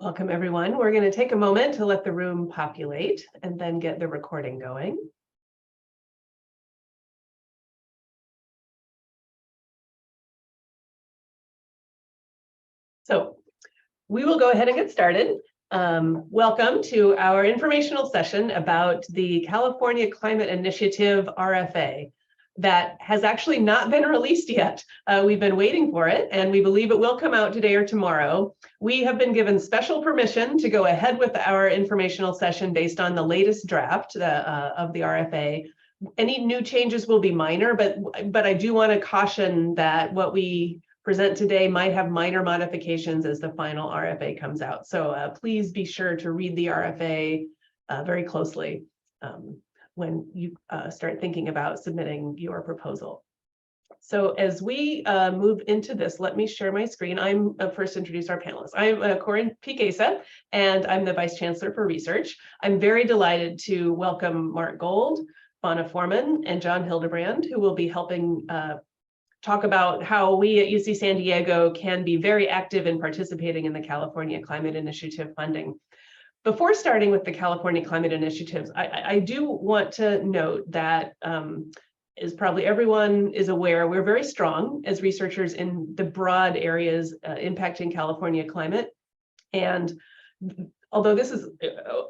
Welcome, everyone. We're going to take a moment to let the room populate and then get the recording going. So we will go ahead and get started. Welcome to our informational session about the California Climate Initiative RFA that has actually not been released yet. We've been waiting for it, and we believe it will come out today or tomorrow. We have been given special permission to go ahead with our informational session based on the latest draft of the RFA. Any new changes will be minor, but I do want to caution that what we present today might have minor modifications as the final RFA comes out. So please be sure to read the RFA very closely when you start thinking about submitting your proposal. So as we move into this, let me share my screen. I'm first introduce our panelists. I'm Corinne Piquesa, and I'm the Vice Chancellor for Research. I'm very delighted to welcome Mark Gold, Fauna Foreman, and John Hildebrand, who will be helping talk about how we at UC San Diego can be very active in participating in the California Climate Initiative funding. Before starting with the California Climate Initiatives, I do want to note that, as probably everyone is aware, we're very strong as researchers in the broad areas impacting California climate. And although this is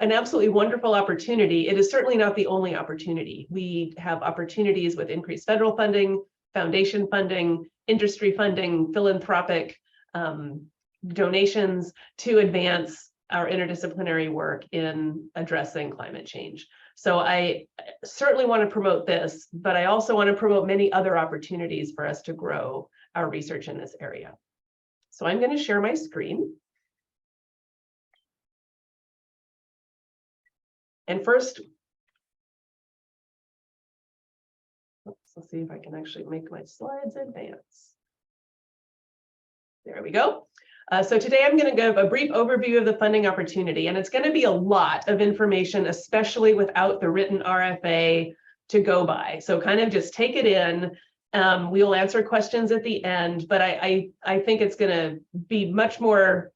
an absolutely wonderful opportunity, it is certainly not the only opportunity. We have opportunities with increased federal funding, foundation funding, industry funding, philanthropic donations to advance our interdisciplinary work in addressing climate change. So I certainly want to promote this, but I also want to promote many other opportunities for us to grow our research in this area. So I'm going to share my screen. And first, let's see if I can actually make my slides advance. There we go. So today I'm going to give a brief overview of the funding opportunity, and it's going to be a lot of information, especially without the written RFA to go by. So kind of just take it in. We will answer questions at the end, but I think it's going to be much more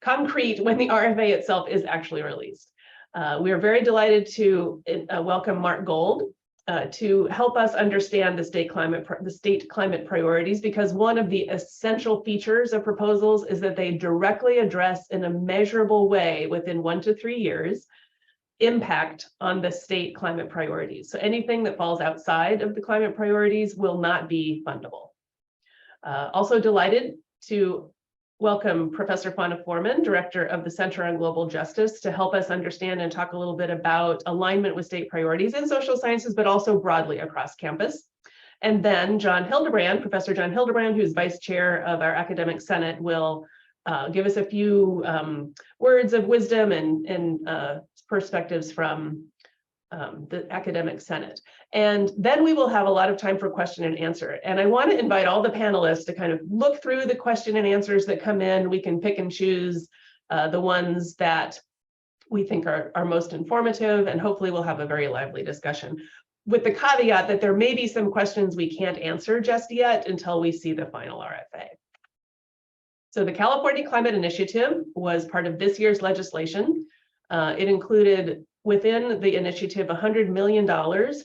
concrete when the RFA itself is actually released. We are very delighted to welcome Mark Gold to help us understand the state climate priorities, because one of the essential features of proposals is that they directly address in a measurable way within 1 to 3 years impact on the state climate priorities. So anything that falls outside of the climate priorities will not be fundable. Also delighted to welcome Professor Fauna Foreman, Director of the Center on Global Justice, to help us understand and talk a little bit about alignment with state priorities in social sciences, but also broadly across campus. And then John Hildebrand, Professor John Hildebrand, who's Vice Chair of our Academic Senate, will give us a few words of wisdom and perspectives from the Academic Senate. And then we will have a lot of time for question and answer. And I want to invite all the panelists to kind of look through the question and answers that come in. We can pick and choose the ones that we think are most informative, and hopefully we'll have a very lively discussion, with the caveat that there may be some questions we can't answer just yet until we see the final RFA. So the California Climate Initiative was part of this year's legislation. It included within the initiative $100 million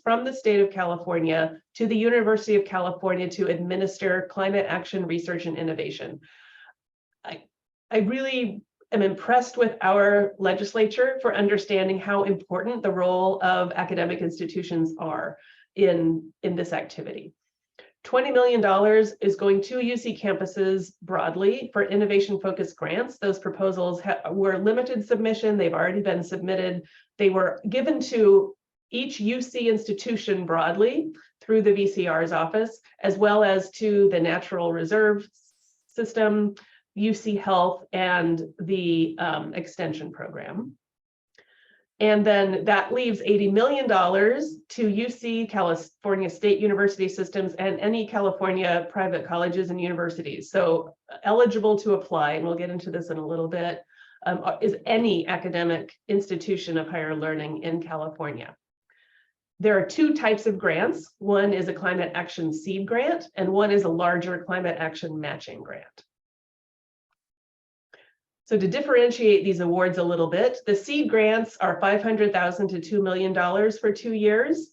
from the state of California to the University of California to administer climate action research and innovation. I really am impressed with our legislature for understanding how important the role of academic institutions are in this activity. $20 million is going to UC campuses broadly for innovation-focused grants. Those proposals were limited submission. They've already been submitted. They were given to each UC institution broadly through the VCR's office, as well as to the Natural Reserve System, UC Health, and the Extension Program. And then that leaves $80 million to UC, California State University Systems, and any California private colleges and universities. So eligible to apply, and we'll get into this in a little bit, is any academic institution of higher learning in California. There are two types of grants. One is a climate action seed grant, and one is a larger climate action matching grant. So to differentiate these awards a little bit, the seed grants are $500,000 to $2 million for 2 years.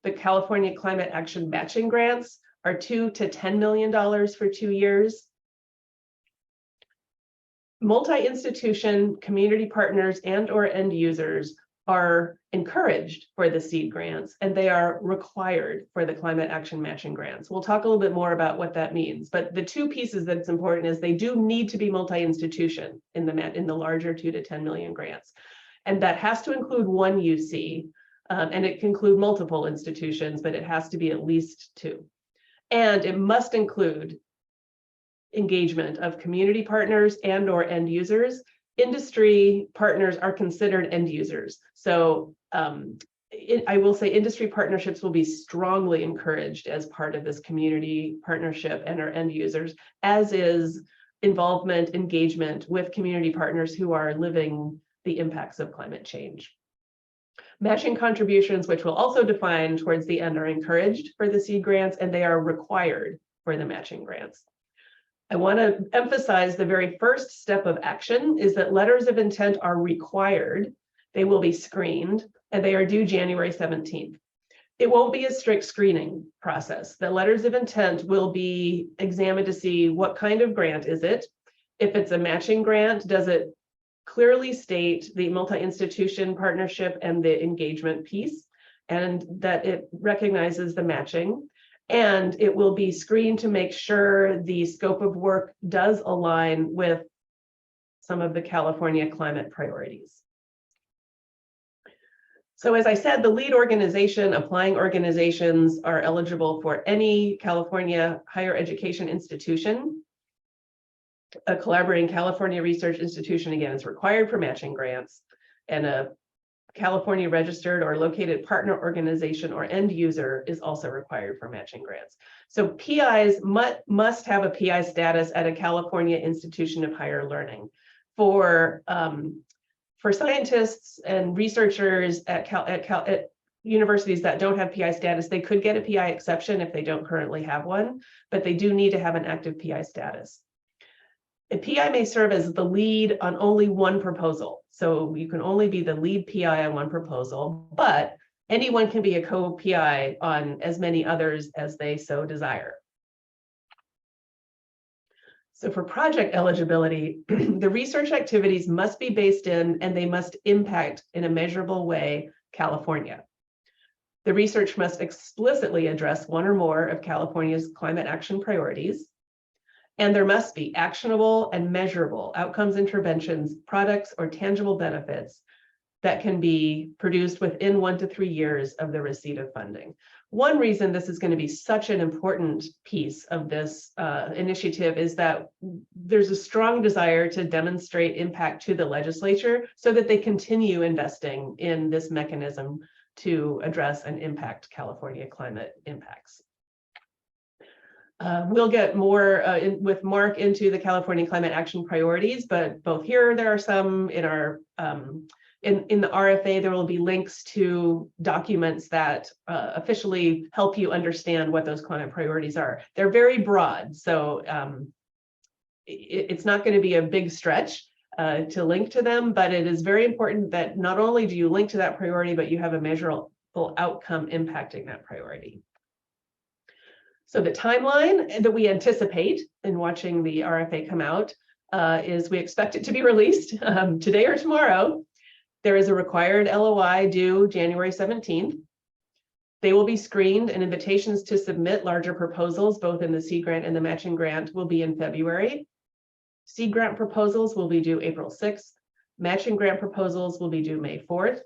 The California Climate Action Matching Grants are $2 to $10 million for 2 years. Multi-institution community partners and/or end users are encouraged for the seed grants, and they are required for the climate action matching grants. We'll talk a little bit more about what that means, but the two pieces that's important is they do need to be multi-institution in the larger 2 to 10 million grants, and that has to include one UC, and it can include multiple institutions, but it has to be at least 2, and it must include engagement of community partners and/or end users. Industry partners are considered end users. So I will say industry partnerships will be strongly encouraged as part of this community partnership and our end users, as is involvement, engagement with community partners who are living the impacts of climate change. Matching contributions, which we'll also define towards the end, are encouraged for the seed grants, and they are required for the matching grants. I want to emphasize the very first step of action is that letters of intent are required. They will be screened, and they are due January 17th. It won't be a strict screening process. The letters of intent will be examined to see what kind of grant is it. If it's a matching grant, does it clearly state the multi-institution partnership and the engagement piece, and that it recognizes the matching? And it will be screened to make sure the scope of work does align with some of the California climate priorities. So as I said, the lead organization, applying organizations are eligible for any California higher education institution. A collaborating California research institution, again, is required for matching grants, and a California registered or located partner organization or end user is also required for matching grants. So PIs must have a PI status at a California institution of higher learning. For scientists and researchers at universities that don't have PI status, they could get a PI exception if they don't currently have one, but they do need to have an active PI status. A PI may serve as the lead on only one proposal. So you can only be the lead PI on one proposal, but anyone can be a co-PI on as many others as they so desire. So for project eligibility, the research activities must be based in, and they must impact in a measurable way, California. The research must explicitly address one or more of California's climate action priorities. And there must be actionable and measurable outcomes, interventions, products, or tangible benefits that can be produced within 1 to 3 years of the receipt of funding. One reason this is going to be such an important piece of this initiative is that there's a strong desire to demonstrate impact to the legislature so that they continue investing in this mechanism to address and impact California climate impacts. We'll get more with Mark into the California climate action priorities, but both here there are some in our in the RFA. There will be links to documents that officially help you understand what those climate priorities are. They're very broad, so it's not going to be a big stretch to link to them, but it is very important that not only do you link to that priority, but you have a measurable outcome impacting that priority. So the timeline that we anticipate in watching the RFA come out is we expect it to be released today or tomorrow. There is a required LOI due January 17th. They will be screened, and invitations to submit larger proposals, both in the seed grant and the matching grant, will be in February. Seed grant proposals will be due April 6th. Matching grant proposals will be due May 4th.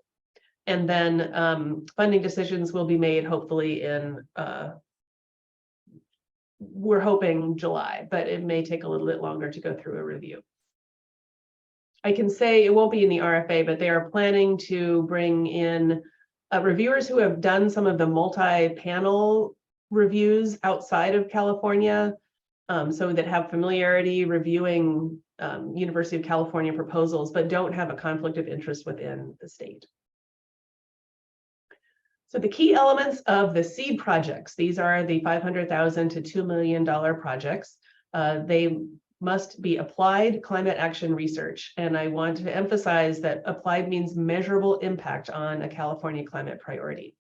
And then funding decisions will be made hopefully in we're hoping July, but it may take a little bit longer to go through a review. I can say it won't be in the RFA, but they are planning to bring in reviewers who have done some of the multi-panel reviews outside of California, so that have familiarity reviewing University of California proposals, but don't have a conflict of interest within the state. So the key elements of the seed projects, these are the $500,000 to $2 million projects. They must be applied climate action research. And I want to emphasize that applied means measurable impact on a California climate priority.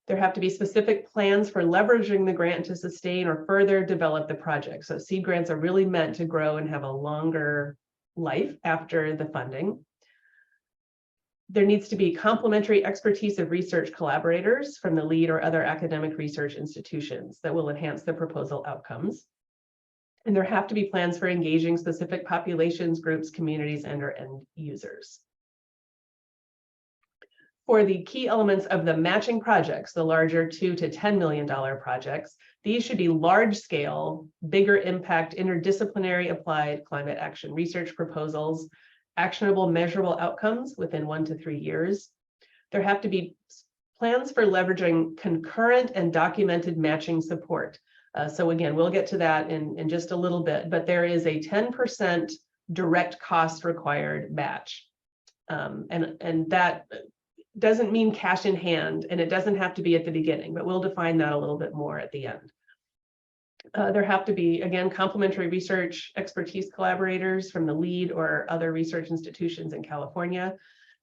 There have to be specific plans for leveraging the grant to sustain or further develop the project. So seed grants are really meant to grow and have a longer life after the funding. There needs to be complementary expertise of research collaborators from the lead or other academic research institutions that will enhance the proposal outcomes. And there have to be plans for engaging specific populations, groups, communities, and/or end users. For the key elements of the matching projects, the larger $2 to $10 million projects, these should be large-scale, bigger impact, interdisciplinary applied climate action research proposals, actionable, measurable outcomes within 1 to 3 years. There have to be plans for leveraging concurrent and documented matching support. So again, we'll get to that in just a little bit, but there is a 10% direct cost required match. And that doesn't mean cash in hand, and it doesn't have to be at the beginning, but we'll define that a little bit more at the end. There have to be, again, complementary research expertise collaborators from the lead or other research institutions in California.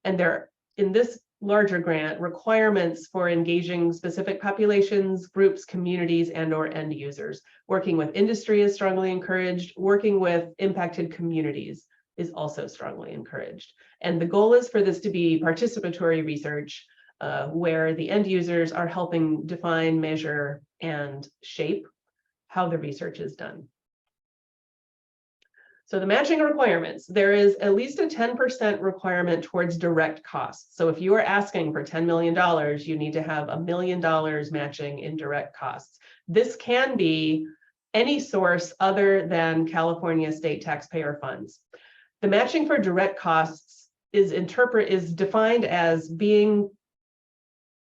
And there, in this larger grant, requirements for engaging specific populations, groups, communities, and/or end users. Working with industry is strongly encouraged. Working with impacted communities is also strongly encouraged. And the goal is for this to be participatory research where the end users are helping define, measure, and shape how the research is done. So the matching requirements, there is at least a 10% requirement towards direct costs. So if you are asking for $10 million, you need to have $1 million matching in direct costs. This can be any source other than California state taxpayer funds. The matching for direct costs is defined as being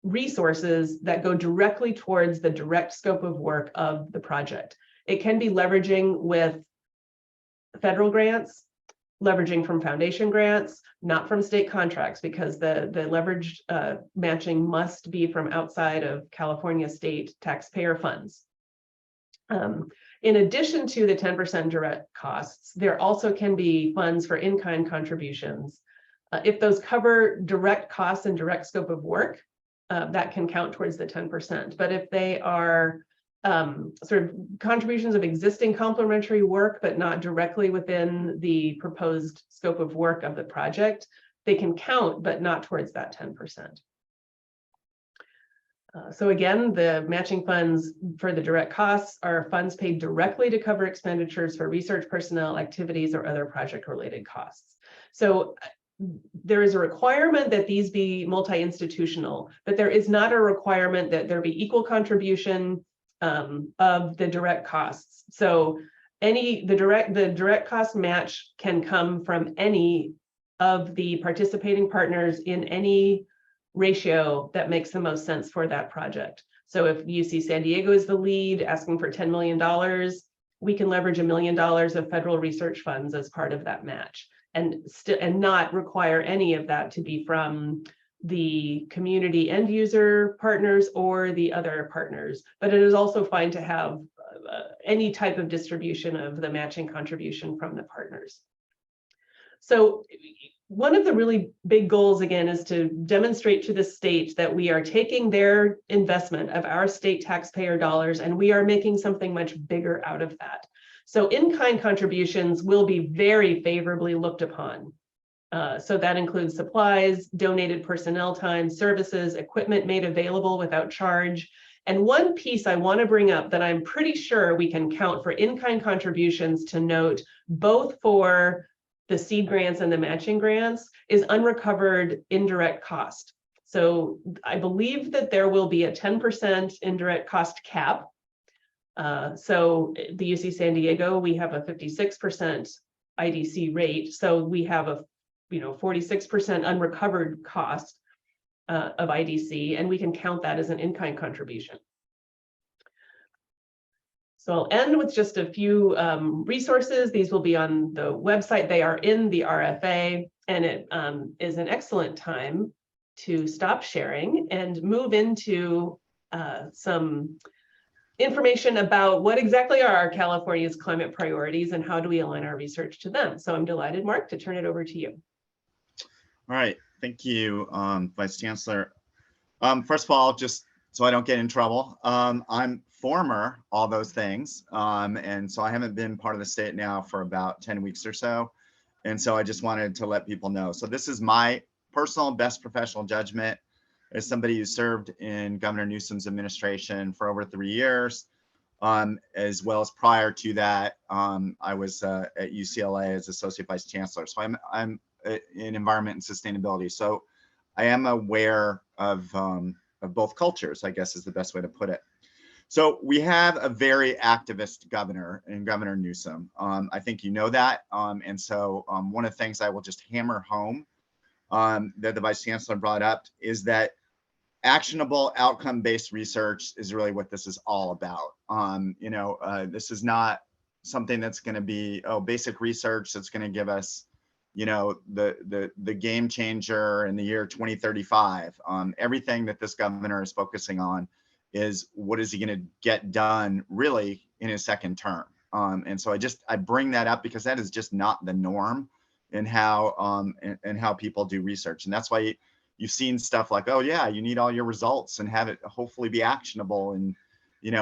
resources that go directly towards the direct scope of work of the project. It can be leveraging with federal grants, leveraging from foundation grants, not from state contracts, because the leveraged matching must be from outside of California state taxpayer funds. In addition to the 10% direct costs, there also can be funds for in-kind contributions. If those cover direct costs and direct scope of work, that can count towards the 10%. But if they are sort of contributions of existing complementary work, but not directly within the proposed scope of work of the project, they can count, but not towards that 10%. So again, the matching funds for the direct costs are funds paid directly to cover expenditures for research personnel, activities, or other project-related costs. So there is a requirement that these be multi-institutional, but there is not a requirement that there be equal contribution of the direct costs. So the direct cost match can come from any of the participating partners in any ratio that makes the most sense for that project. So if UC San Diego is the lead asking for $10 million, we can leverage $1 million of federal research funds as part of that match, and not require any of that to be from the community end user partners or the other partners. But it is also fine to have any type of distribution of the matching contribution from the partners. So one of the really big goals, again, is to demonstrate to the state that we are taking their investment of our state taxpayer dollars and we are making something much bigger out of that. So in-kind contributions will be very favorably looked upon. So that includes supplies, donated personnel time, services, equipment made available without charge. And one piece I want to bring up that I'm pretty sure we can count for in-kind contributions to note, both for the seed grants and the matching grants, is unrecovered indirect cost. So I believe that there will be a 10% indirect cost cap. So the UC San Diego, we have a 56% IDC rate. So we have a 46% unrecovered cost of IDC, and we can count that as an in-kind contribution. So I'll end with just a few resources. These will be on the website. They are in the RFA, and it is an excellent time to stop sharing and move into some information about what exactly are our California's climate priorities and how do we align our research to them. So I'm delighted, Mark, to turn it over to you. All right, thank you, Vice Chancellor. First of all, just so I don't get in trouble, I'm former all those things, and so I haven't been part of the state now for about 10 weeks or so, and so I just wanted to let people know. So this is my personal best professional judgment as somebody who served in Governor Newsom's administration for over 3 years, as well as prior to that, I was at UCLA as Associate Vice Chancellor. So I'm in environment and sustainability. So I am aware of both cultures, I guess is the best way to put it. So we have a very activist governor in Governor Newsom. I think you know that. And so one of the things I will just hammer home that the Vice Chancellor brought up is that actionable outcome-based research is really what this is all about. This is not something that's going to be basic research that's going to give us the game changer in the year 2035. Everything that this governor is focusing on is what is he going to get done really in his second term. And so I bring that up because that is just not the norm in how people do research. And that's why you've seen stuff like, oh yeah, you need all your results and have it hopefully be actionable and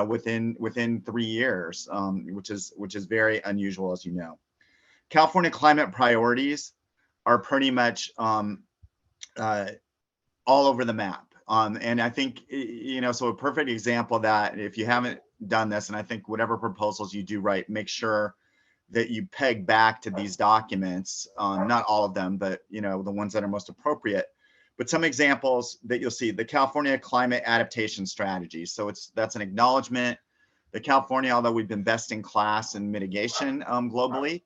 within 3 years, which is very unusual, as you know. California climate priorities are pretty much all over the map. And I think, so a perfect example of that, if you haven't done this, and I think whatever proposals you do write, make sure that you peg back to these documents, not all of them, but the ones that are most appropriate. But some examples that you'll see, the California Climate Adaptation Strategy. So that's an acknowledgement that California, although we've been best in class in mitigation globally,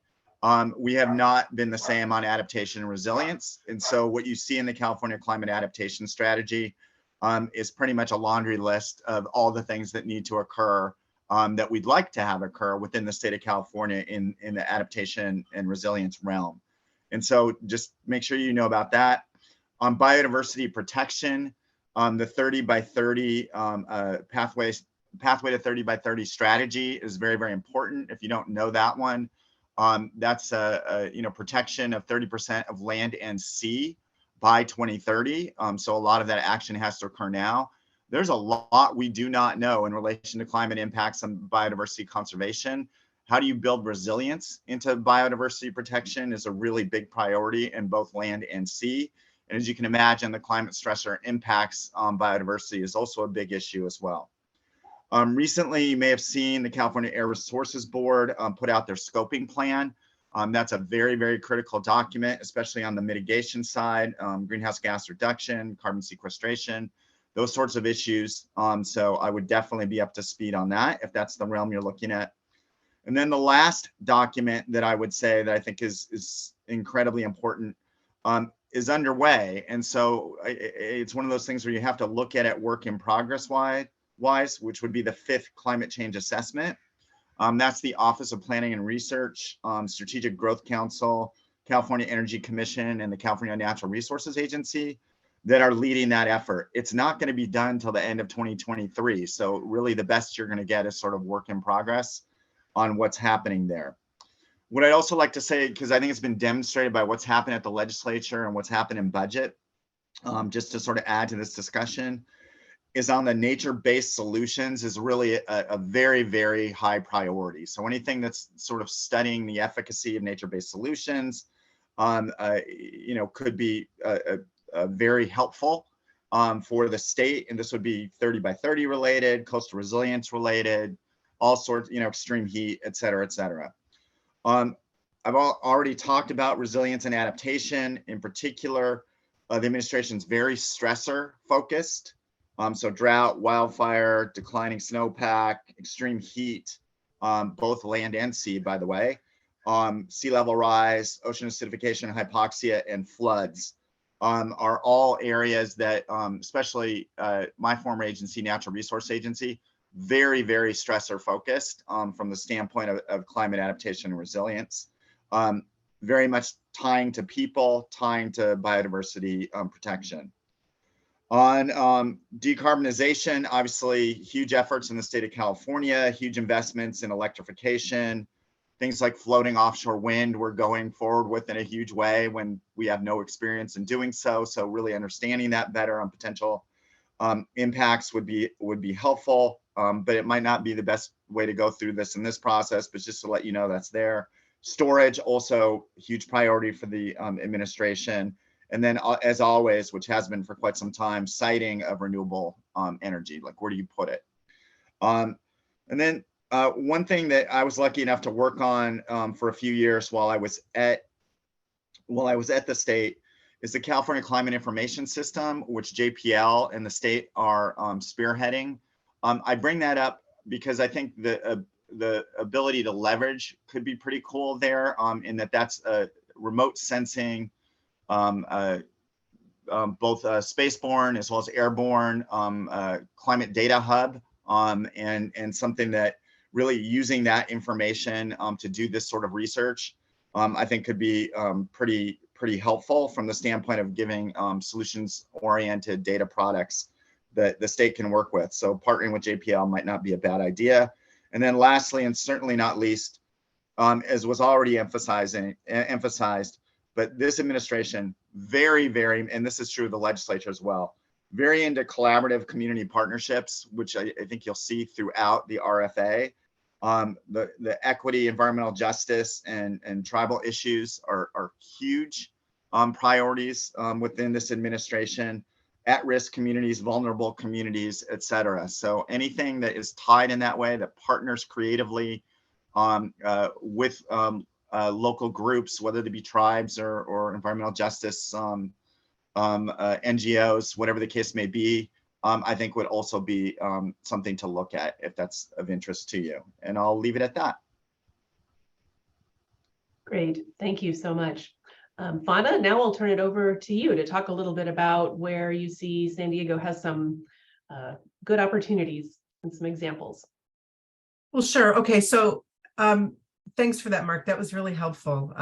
we have not been the same on adaptation and resilience. And so what you see in the California Climate Adaptation Strategy is pretty much a laundry list of all the things that need to occur that we'd like to have occur within the state of California in the adaptation and resilience realm. And so just make sure you know about that. On biodiversity protection, the 30 by 30 pathway to 30 by 30 strategy is very, very important. If you don't know that one, that's protection of 30% of land and sea by 2030. So a lot of that action has to occur now. There's a lot we do not know in relation to climate impacts on biodiversity conservation. How do you build resilience into biodiversity protection is a really big priority in both land and sea. And as you can imagine, the climate stressor impacts on biodiversity is also a big issue as well. Recently, you may have seen the California Air Resources Board put out their scoping plan. That's a very, very critical document, especially on the mitigation side, greenhouse gas reduction, carbon sequestration, those sorts of issues. So I would definitely be up to speed on that if that's the realm you're looking at. And then the last document that I would say that I think is incredibly important is underway. And so it's one of those things where you have to look at it work in progress wise, which would be the 5th climate change assessment. That's the Office of Planning and Research, Strategic Growth Council, California Energy Commission, and the California Natural Resources Agency that are leading that effort. It's not going to be done till the end of 2023. So really the best you're going to get is sort of work in progress on what's happening there. What I'd also like to say, because I think it's been demonstrated by what's happened at the legislature and what's happened in budget, just to sort of add to this discussion, is on the nature-based solutions is really a very, very high priority. So anything that's sort of studying the efficacy of nature-based solutions, could be very helpful for the state. And this would be 30 by 30 related, coastal resilience related, all sorts, extreme heat, et cetera, et cetera. I've already talked about resilience and adaptation. In particular, the administration's very stressor focused. So drought, wildfire, declining snowpack, extreme heat, both land and sea, by the way, sea level rise, ocean acidification, hypoxia, and floods are all areas that, especially my former agency, Natural Resource Agency, very, very stressor focused from the standpoint of climate adaptation and resilience, very much tying to people, tying to biodiversity protection. On decarbonization, obviously huge efforts in the state of California, huge investments in electrification, things like floating offshore wind we're going forward with in a huge way when we have no experience in doing so. So really understanding that better on potential impacts would be helpful, but it might not be the best way to go through this in this process, but just to let you know that's there. Storage, also huge priority for the administration. And then as always, which has been for quite some time, siting of renewable energy, like where do you put it? And then one thing that I was lucky enough to work on for a few years while I was at the state is the California Climate Information System, which JPL and the state are spearheading. I bring that up because I think the ability to leverage could be pretty cool there, in that's a remote sensing, both spaceborne as well as airborne climate data hub, and something that really using that information to do this sort of research, I think could be pretty helpful from the standpoint of giving solutions-oriented data products that the state can work with. So partnering with JPL might not be a bad idea. And then lastly, and certainly not least, as was already emphasized, but this administration very, and this is true of the legislature as well, very into collaborative community partnerships, which I think you'll see throughout the RFA. The equity, environmental justice, and tribal issues are huge priorities within this administration. At-risk communities, vulnerable communities, et cetera. So anything that is tied in that way, that partners creatively with local groups, whether they be tribes or environmental justice NGOs, whatever the case may be, I think would also be something to look at if that's of interest to you. And I'll leave it at that. Great, thank you so much. Fauna, now I'll turn it over to you to talk a little bit about where you see San Diego has some good opportunities and some examples. Well, sure. Okay, so thanks for that, Mark. That was really helpful.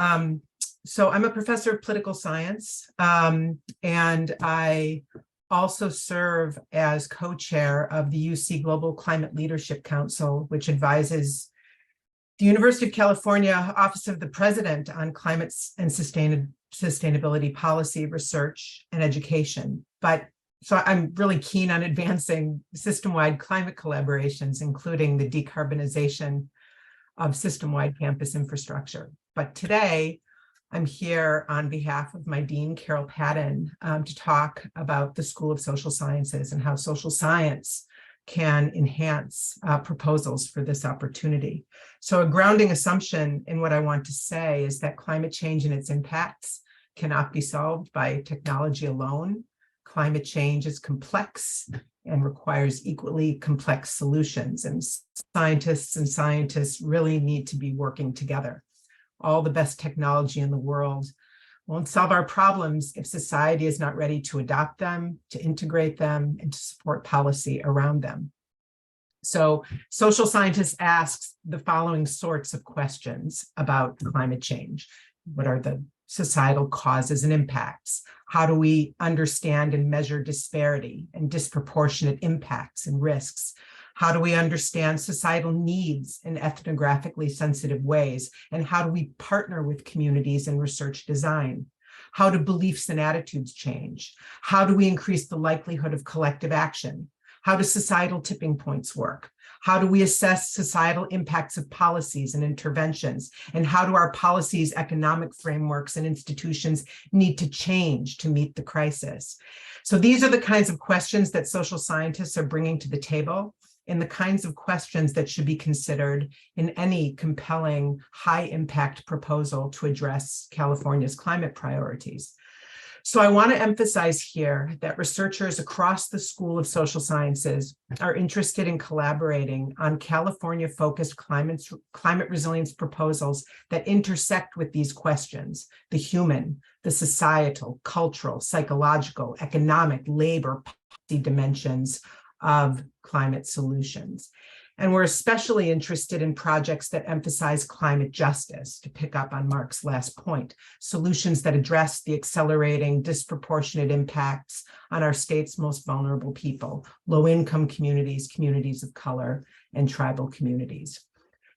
So I'm a professor of political science, and I also serve as co-chair of the UC Global Climate Leadership Council, which advises the University of California Office of the President on climate and sustainability policy, research, and education. So I'm really keen on advancing system-wide climate collaborations, including the decarbonization of system-wide campus infrastructure. But today, I'm here on behalf of my dean, Carol Patton, to talk about the School of Social Sciences and how social science can enhance proposals for this opportunity. So a grounding assumption in what I want to say is that climate change and its impacts cannot be solved by technology alone. Climate change is complex and requires equally complex solutions, and scientists really need to be working together. All the best technology in the world won't solve our problems if society is not ready to adopt them, to integrate them, and to support policy around them. So social scientists ask the following sorts of questions about climate change. What are the societal causes and impacts? How do we understand and measure disparity and disproportionate impacts and risks? How do we understand societal needs in ethnographically sensitive ways? And how do we partner with communities in research design? How do beliefs and attitudes change? How do we increase the likelihood of collective action? How do societal tipping points work? How do we assess societal impacts of policies and interventions? And how do our policies, economic frameworks, and institutions need to change to meet the crisis? So these are the kinds of questions that social scientists are bringing to the table, and the kinds of questions that should be considered in any compelling, high-impact proposal to address California's climate priorities. So I want to emphasize here that researchers across the School of Social Sciences are interested in collaborating on California-focused climate resilience proposals that intersect with these questions: the human, the societal, cultural, psychological, economic, labor, policy dimensions of climate solutions. And we're especially interested in projects that emphasize climate justice, to pick up on Mark's last point, solutions that address the accelerating disproportionate impacts on our state's most vulnerable people, low-income communities, communities of color, and tribal communities.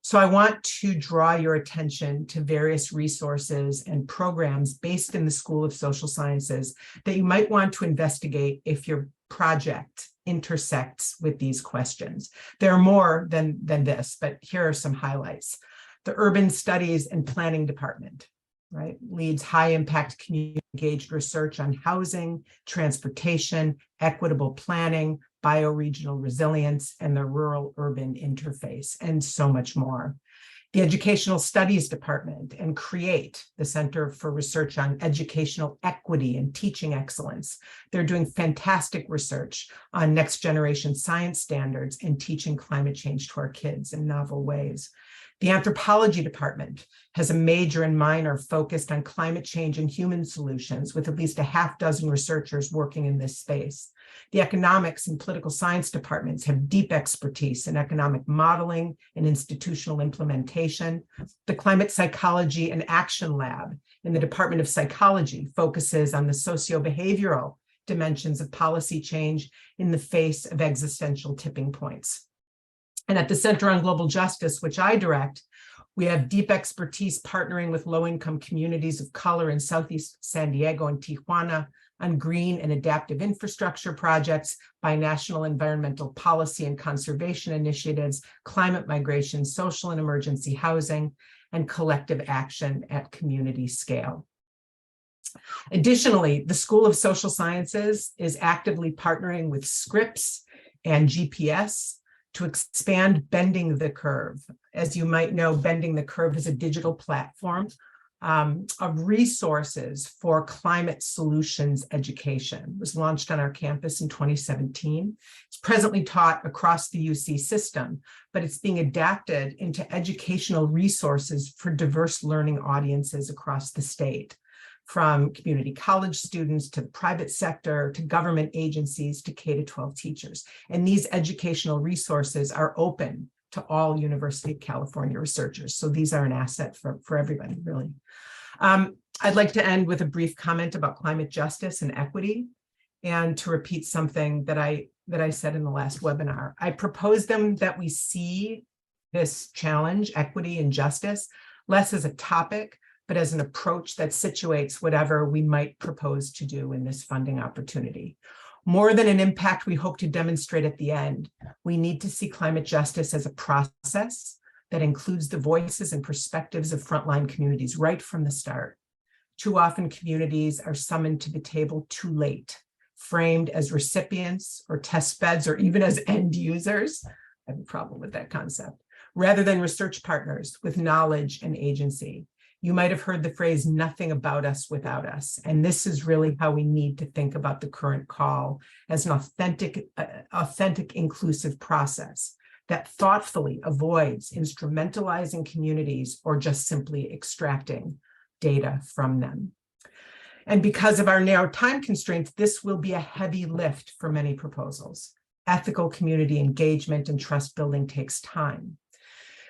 So I want to draw your attention to various resources and programs based in the School of Social Sciences that you might want to investigate if your project intersects with these questions. There are more than this, but here are some highlights. The Urban Studies and Planning Department, right, leads high impact community engaged research on housing, transportation, equitable planning, bioregional resilience, and the rural-urban interface, and so much more. The Educational Studies Department and CREATE, the Center for Research on Educational Equity and Teaching Excellence. They're doing fantastic research on next generation science standards and teaching climate change to our kids in novel ways. The Anthropology Department has a major and minor focused on climate change and human solutions, with at least a half dozen researchers working in this space. The Economics and Political Science departments have deep expertise in economic modeling and institutional implementation. The Climate Psychology and Action Lab in the Department of Psychology focuses on the socio-behavioral dimensions of policy change in the face of existential tipping points. And at the Center on Global Justice, which I direct, we have deep expertise partnering with low-income communities of color in Southeast San Diego and Tijuana on green and adaptive infrastructure projects, binational environmental policy and conservation initiatives, climate migration, social and emergency housing, and collective action at community scale. Additionally, the School of Social Sciences is actively partnering with Scripps and GPS to expand Bending the Curve. As you might know, Bending the Curve is a digital platform of resources for climate solutions education. It was launched on our campus in 2017. It's presently taught across the UC system, but it's being adapted into educational resources for diverse learning audiences across the state, from community college students to the private sector, to government agencies, to K-12 teachers. And these educational resources are open to all University of California researchers. So these are an asset for everybody, really. I'd like to end with a brief comment about climate justice and equity, and to repeat something that I said in the last webinar. I propose that we see this challenge, equity and justice, less as a topic, but as an approach that situates whatever we might propose to do in this funding opportunity. More than an impact we hope to demonstrate at the end, we need to see climate justice as a process that includes the voices and perspectives of frontline communities right from the start. Too often communities are summoned to the table too late, framed as recipients or test beds or even as end users. I have a problem with that concept, rather than research partners with knowledge and agency. You might have heard the phrase, nothing about us without us. And this is really how we need to think about the current call as an authentic, inclusive process that thoughtfully avoids instrumentalizing communities or just simply extracting data from them. And because of our narrow time constraints, this will be a heavy lift for many proposals. Ethical community engagement and trust building takes time.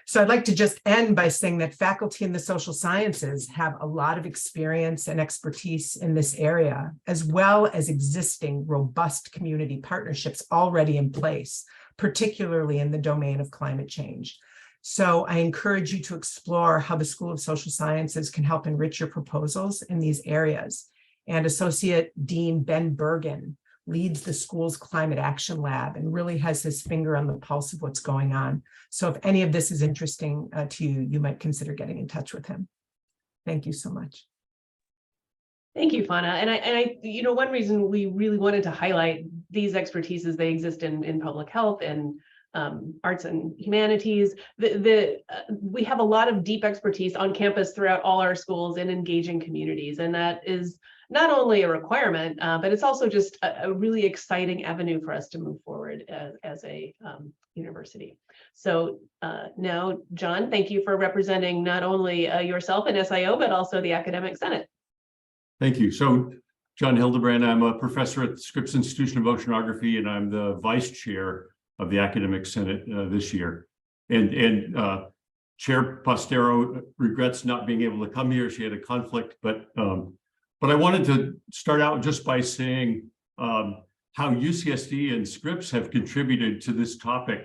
So I'd like to just end by saying that faculty in the social sciences have a lot of experience and expertise in this area, as well as existing robust community partnerships already in place, particularly in the domain of climate change. So I encourage you to explore how the School of Social Sciences can help enrich your proposals in these areas. And Associate Dean Ben Bergen leads the school's Climate Action Lab and really has his finger on the pulse of what's going on. So if any of this is interesting to you, you might consider getting in touch with him. Thank you so much. Thank you, Fauna. And I, one reason we really wanted to highlight these expertises, they exist in public health and arts and humanities. We have a lot of deep expertise on campus throughout all our schools in engaging communities, and that is not only a requirement, but it's also just a really exciting avenue for us to move forward as a university. So now, John, thank you for representing not only yourself and SIO, but also the Academic Senate. Thank you. So, John Hildebrand, I'm a professor at the Scripps Institution of Oceanography, and I'm the vice chair the Academic Senate this year. And Chair Postero regrets not being able to come here. She had a conflict, but I wanted to start out just by saying how UCSD and Scripps have contributed to this topic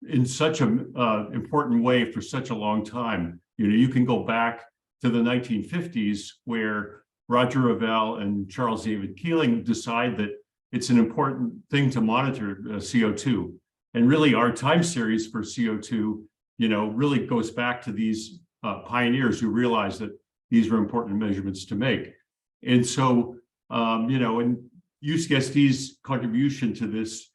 in such an important way for such a long time. You know, you can go back to the 1950s where Roger Revelle and Charles David Keeling decide that it's an important thing to monitor CO2. And really our time series for CO2, you know, really goes back to these pioneers who realized that these were important measurements to make. And so, you know, and UCSD's contribution to this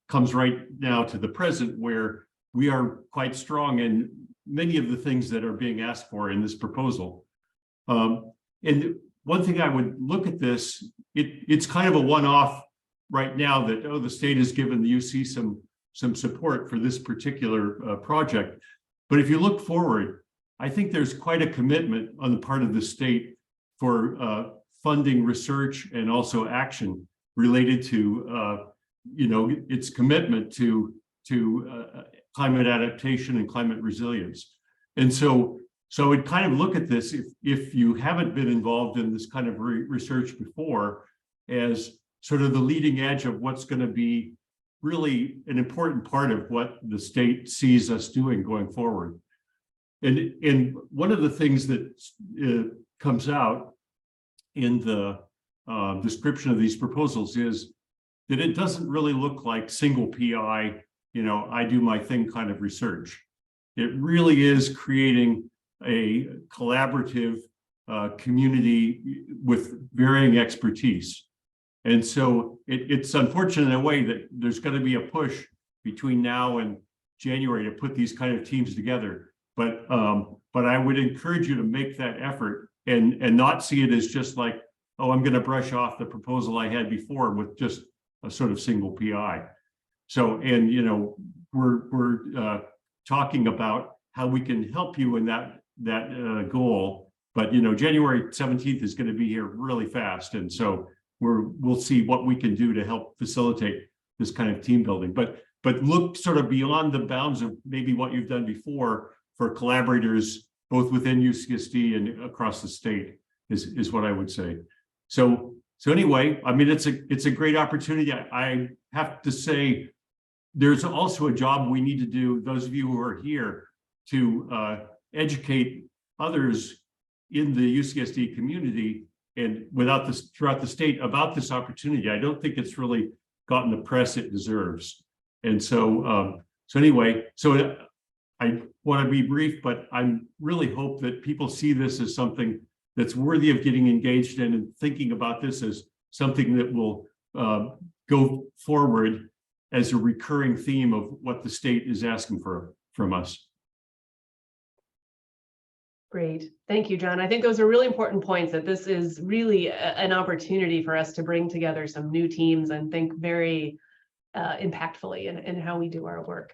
comes right now to the present, where we are quite strong in many of the things that are being asked for in this proposal. And one thing I would look at this, it's kind of a one-off right now that, oh, the state has given the UC some support for this particular project. But if you look forward, I think there's quite a commitment on the part of the state for funding research and also action related to, you know, its commitment to climate adaptation and climate resilience. And so I'd kind of look at this, if you haven't been involved in this kind of research before, as sort of the leading edge of what's going to be really an important part of what the state sees us doing going forward. And one of the things that comes out in the description of these proposals is that it doesn't really look like single PI, you know, I do my thing kind of research. It really is creating a collaborative community with varying expertise. And so it's unfortunate in a way that there's going to be a push between now and January to put these kind of teams together. But I would encourage you to make that effort and not see it as just like, oh, I'm going to brush off the proposal I had before with just a sort of single PI. So, and you know, we're talking about how we can help you in that goal. But you know, January 17th is going to be here really fast, and so we'll see what we can do to help facilitate this kind of team building. But look sort of beyond the bounds of maybe what you've done before for collaborators both within UCSD and across the state is what I would say. So anyway, I mean, it's a great opportunity. I have to say, there's also a job we need to do, those of you who are here, to educate others in the UCSD community and throughout the state about this opportunity. I don't think it's really gotten the press it deserves. And so anyway, I want to be brief, but I really hope that people see this as something that's worthy of getting engaged in and thinking about this as something that will go forward as a recurring theme of what the state is asking from us. Great. Thank you, John. I think those are really important points, that this is really an opportunity for us to bring together some new teams and think very impactfully in how we do our work.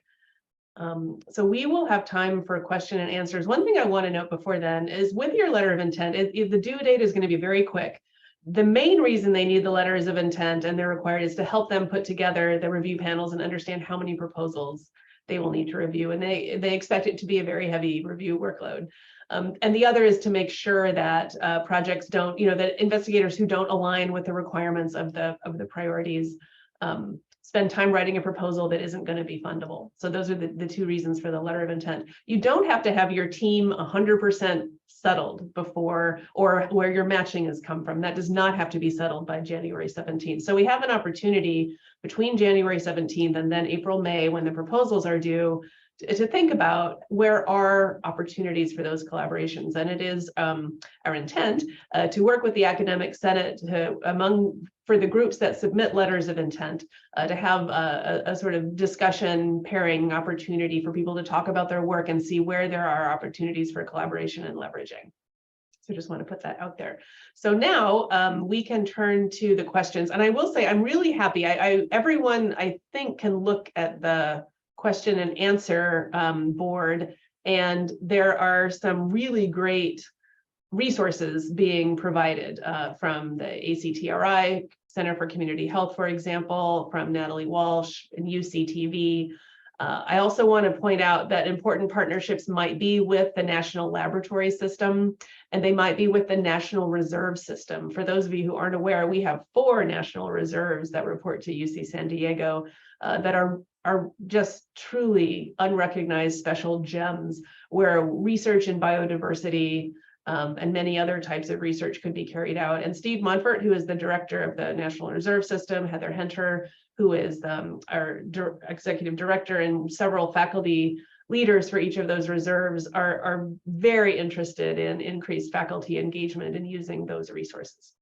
So we will have time for question and answers. One thing I want to note before then is, with your letter of intent, the due date is going to be very quick. The main reason they need the letters of intent and they're required is to help them put together the review panels and understand how many proposals they will need to review. And they expect it to be a very heavy review workload. And the other is to make sure that projects don't, that investigators who don't align with the requirements of the priorities spend time writing a proposal that isn't going to be fundable. So those are the two reasons for the letter of intent. You don't have to have your team 100% settled before, or where your matching has come from. That does not have to be settled by January 17th. So we have an opportunity between January 17th and then April, May, when the proposals are due, to think about where are opportunities for those collaborations. And it is our intent to work with the Academic Senate for the groups that submit letters of intent to have a sort of discussion pairing opportunity for people to talk about their work and see where there are opportunities for collaboration and leveraging. So just want to put that out there. So now we can turn to the questions. And I will say, I'm really happy. Everyone, I think, can look at the question and answer board, and there are some really great resources being provided from the ACTRI Center for Community Health, for example, from Natalie Walsh and UCTV. I also want to point out that important partnerships might be with the National Laboratory System, and they might be with the National Reserve System. For those of you who aren't aware, we have 4 national reserves that report to UC San Diego that are just truly unrecognized special gems where research in biodiversity and many other types of research could be carried out. And Steve Monfort, who is the director of the National Reserve System, Heather Henter, who is our executive director, and several faculty leaders for each of those reserves are very interested in increased faculty engagement in using those resources.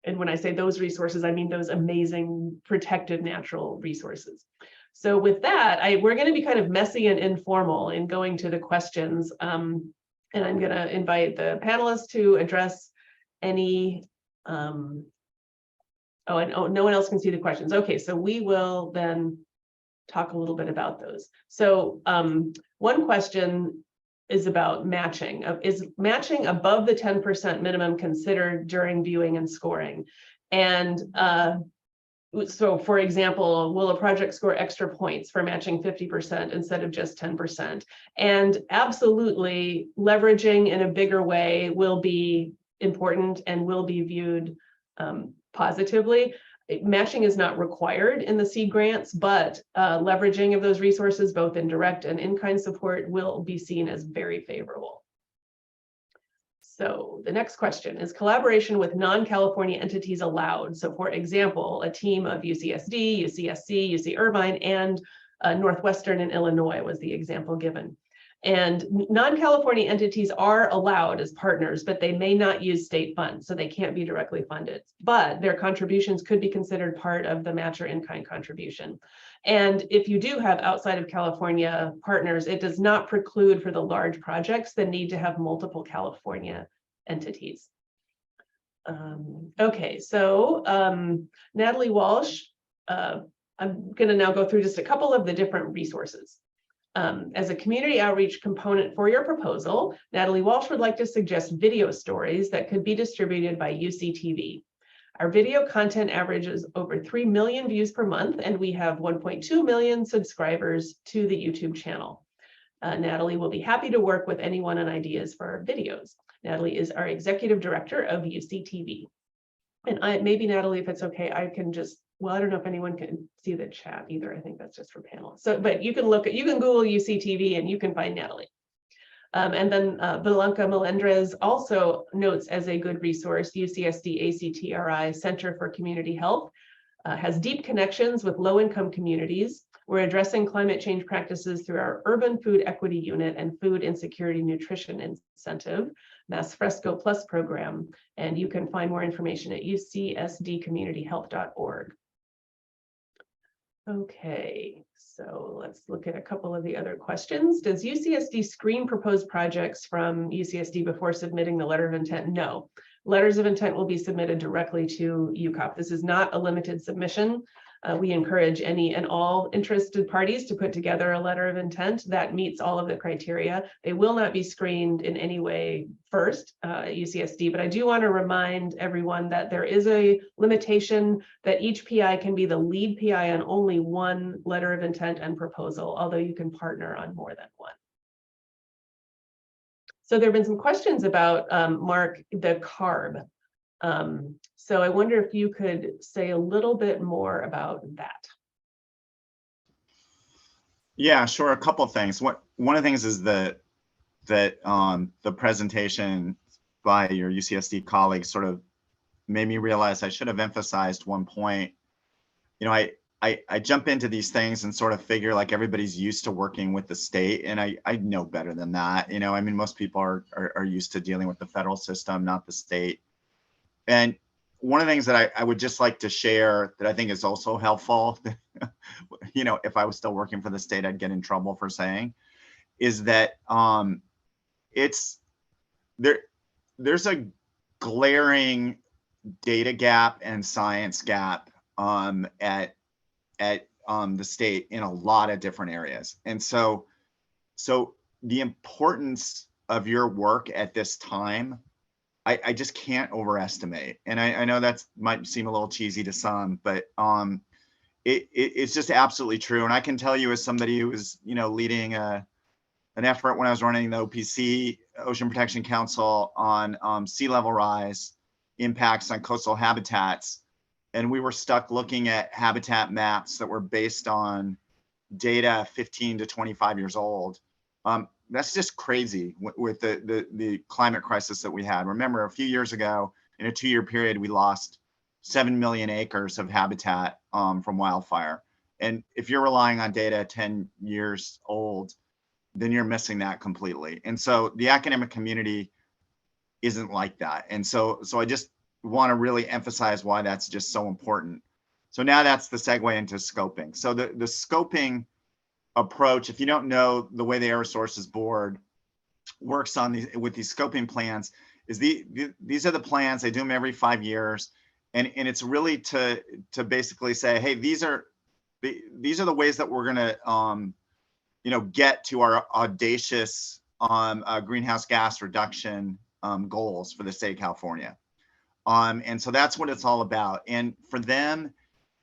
And when I say those resources, I mean those amazing protected natural resources. So with that, we're going to be kind of messy and informal in going to the questions. And I'm going to invite the panelists to address any no one else can see the questions. Okay, so we will then talk a little bit about those. So one question is about matching. Is matching above the 10% minimum considered during viewing and scoring? And so for example, will a project score extra points for matching 50% instead of just 10%? And absolutely, leveraging in a bigger way will be important and will be viewed positively. Matching is not required in the seed grants, but leveraging of those resources, both in direct and in-kind support, will be seen as very favorable. So the next question is collaboration with non-California entities allowed. So for example, a team of UCSD, UCSC, UC Irvine, and Northwestern in Illinois was the example given. And non-California entities are allowed as partners, but they may not use state funds, so they can't be directly funded. But their contributions could be considered part of the match or in-kind contribution. And if you do have outside of California partners, it does not preclude for the large projects the need to have multiple California entities. Okay, so Natalie Walsh, I'm going to now go through just a couple of the different resources. As a community outreach component for your proposal, Natalie Walsh would like to suggest video stories that could be distributed by UCTV. Our video content averages over 3 million views per month, and we have 1.2 million subscribers to the YouTube channel. Natalie will be happy to work with anyone on ideas for our videos. Natalie is our executive director of UCTV. And maybe Natalie, if it's okay, I can just, well, I don't know if anyone can see the chat either. I think that's just for panelists. So, but you can Google UCTV and you can find Natalie. And then Blanca Melendrez also notes as a good resource, UCSD ACTRI Center for Community Health has deep connections with low-income communities. We're addressing climate change practices through our Urban Food Equity Unit and Food Insecurity Nutrition Incentive, Mass Fresco Plus program. And you can find more information at ucsdcommunityhealth.org. Okay, so let's look at a couple of the other questions. Does UCSD screen proposed projects from UCSD before submitting the letter of intent? No. Letters of intent will be submitted directly to UCOP. This is not a limited submission. We encourage any and all interested parties to put together a letter of intent that meets all of the criteria. They will not be screened in any way first at UCSD, but I do want to remind everyone that there is a limitation that each PI can be the lead PI on only one letter of intent and proposal, although you can partner on more than one. So there have been some questions about, Mark, the CARB. So I wonder if you could say a little bit more about that. Yeah, sure. A couple of things. One of the things is that the presentation by your UCSD colleagues sort of made me realize I should have emphasized one point. You know, I jump into these things and sort of figure like everybody's used to working with the state, and I know better than that. You know, I mean, most people are used to dealing with the federal system, not the state. And one of the things that I would just like to share that I think is also helpful, you know, if I was still working for the state, I'd get in trouble for saying, is that there's a glaring data gap and science gap at the state in a lot of different areas. And so the importance of your work at this time I just can't overestimate. And I know that might seem a little cheesy to some, but it's just absolutely true. And I can tell you, as somebody who was, leading an effort when I was running the OPC, Ocean Protection Council, on sea level rise impacts on coastal habitats. And we were stuck looking at habitat maps that were based on data 15 to 25 years old. That's just crazy with the climate crisis that we had. Remember, a few years ago, in a 2-year period, we lost 7 million acres of habitat from wildfire. And if you're relying on data 10 years old, then you're missing that completely. And so the academic community isn't like that. And so I just want to really emphasize why that's just so important. So now that's the segue into scoping. So the scoping approach, if you don't know the way the Air Resources Board works on with these scoping plans, is these are the plans. They do them every 5 years, and it's really to basically say, hey, these are the ways that we're going to get to our audacious greenhouse gas reduction goals for the state of California. And so that's what it's all about. And for them,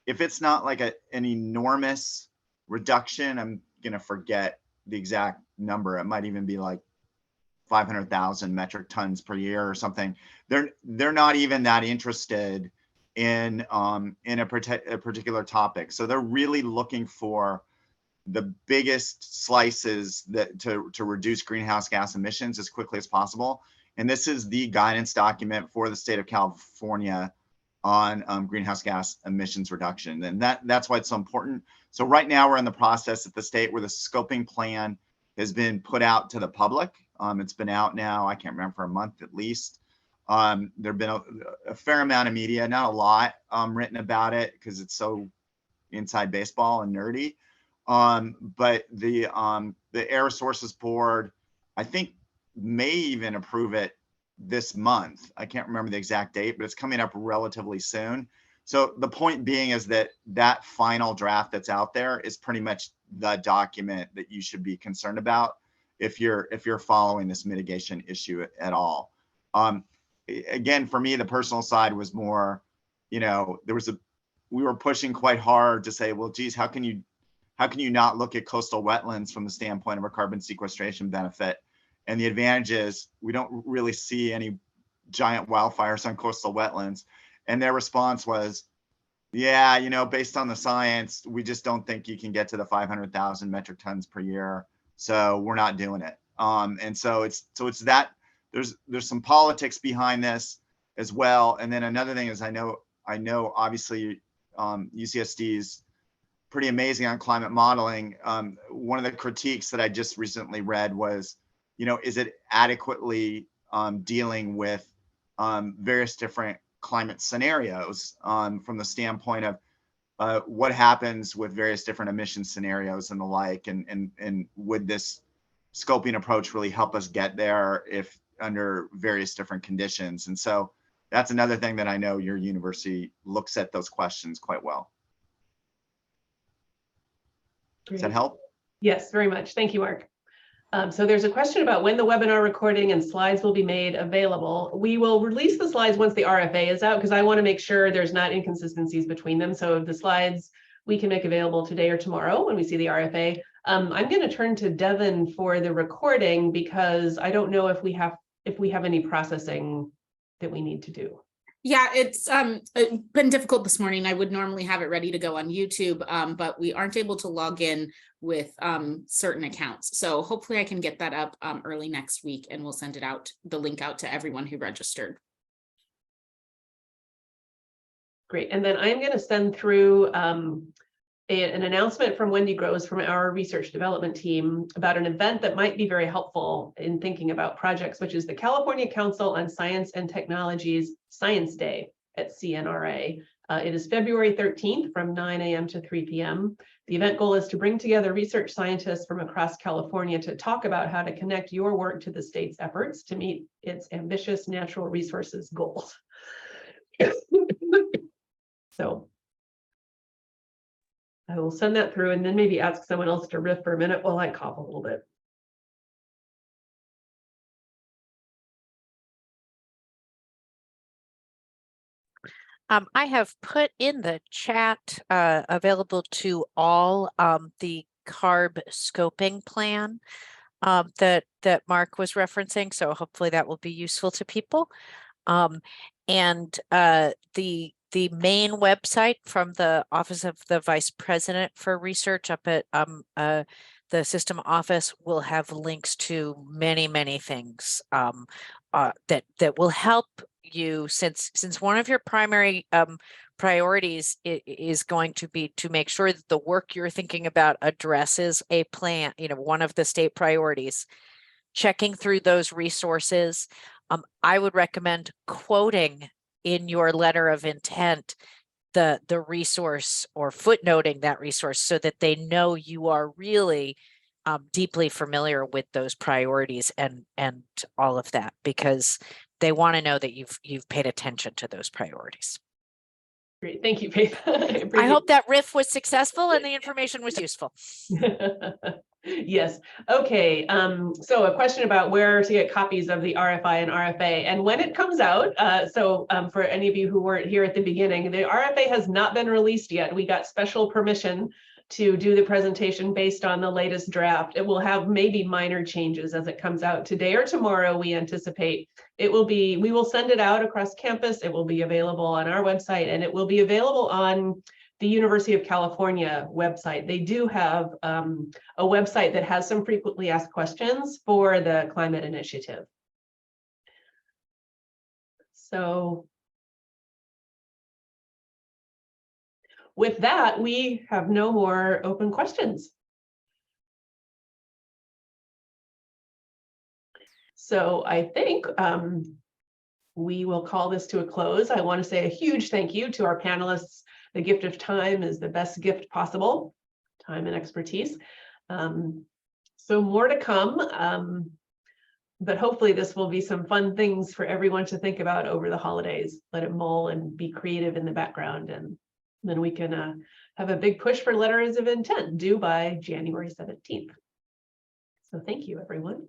if it's not like an enormous reduction, I'm going to forget the exact number. It might even be like 500,000 metric tons per year or something. They're not even that interested in a particular topic. So they're really looking for the biggest slices to reduce greenhouse gas emissions as quickly as possible. And this is the guidance document for the state of California on greenhouse gas emissions reduction. And that's why it's so important. So right now we're in the process at the state where the scoping plan has been put out to the public. It's been out now, I can't remember, for a month at least. There've been a fair amount of media, not a lot written about it because it's so inside baseball and nerdy. But the Air Resources Board, I think, may even approve it this month. I can't remember the exact date, but it's coming up relatively soon. So the point being is that final draft that's out there is pretty much the document that you should be concerned about if you're following this mitigation issue at all. Again, for me, the personal side was more, we were pushing quite hard to say, well, geez, how can you not look at coastal wetlands from the standpoint of a carbon sequestration benefit? And the advantage is we don't really see any giant wildfires on coastal wetlands. And their response was, yeah, based on the science, we just don't think you can get to the 500,000 metric tons per year. So we're not doing it. And so it's that there's some politics behind this as well. And then another thing is I know obviously UCSD is pretty amazing on climate modeling. One of the critiques that I just recently read was, is it adequately dealing with various different climate scenarios from the standpoint of what happens with various different emission scenarios and the like, and would this scoping approach really help us get there if under various different conditions? And so that's another thing that I know your university looks at those questions quite well. Does that help? Yes, very much. Thank you, Mark. So there's a question about when the webinar recording and slides will be made available. We will release the slides once the RFA is out because I want to make sure there's not inconsistencies between them. So the slides we can make available today or tomorrow when we see the RFA. I'm going to turn to Devin for the recording because I don't know if we have any processing that we need to do. Yeah, it's been difficult this morning. I would normally have it ready to go on YouTube, but we aren't able to log in with certain accounts. So hopefully I can get that up early next week, and we'll send the link out to everyone who registered. Great. And then I'm going to send through an announcement from Wendy Groves from our research development team about an event that might be very helpful in thinking about projects, which is the California Council on Science and Technology's Science Day at CNRA. It is February 13th from 9 a.m. to 3 p.m. The event goal is to bring together research scientists from across California to talk about how to connect your work to the state's efforts to meet its ambitious natural resources goals. So I will send that through and then maybe ask someone else to riff for a minute while I cough a little bit. I have put in the chat available to all the CARB scoping plan that Mark was referencing. So hopefully that will be useful to people. And the main website from the Office of the Vice President for Research up at the system office will have links to many things that will help you, since one of your primary priorities is going to be to make sure that the work you're thinking about addresses a plan, one of the state priorities. Checking through those resources, I would recommend quoting in your letter of intent the resource or footnoting that resource so that they know you are really deeply familiar with those priorities and all of that, because they want to know that you've paid attention to those priorities. Great, thank you, Faith. I hope that riff was successful and the information was useful. Yes. Okay. So a question about where to get copies of the RFI and RFA, and when it comes out. For any of you who weren't here at the beginning, the RFA has not been released yet. We got special permission to do the presentation based on the latest draft. It will have maybe minor changes as it comes out today or tomorrow. We anticipate we will send it out across campus. It will be available on our website, and it will be available on the University of California website. They do have a website that has some frequently asked questions for the climate initiative. So with that, we have no more open questions. So I think we will call this to a close. I want to say a huge thank you to our panelists. The gift of time is the best gift possible, time and expertise. So more to come, but hopefully this will be some fun things for everyone to think about over the holidays. Let it mull and be creative in the background, and then we can have a big push for letters of intent due by January 17th. So thank you, everyone.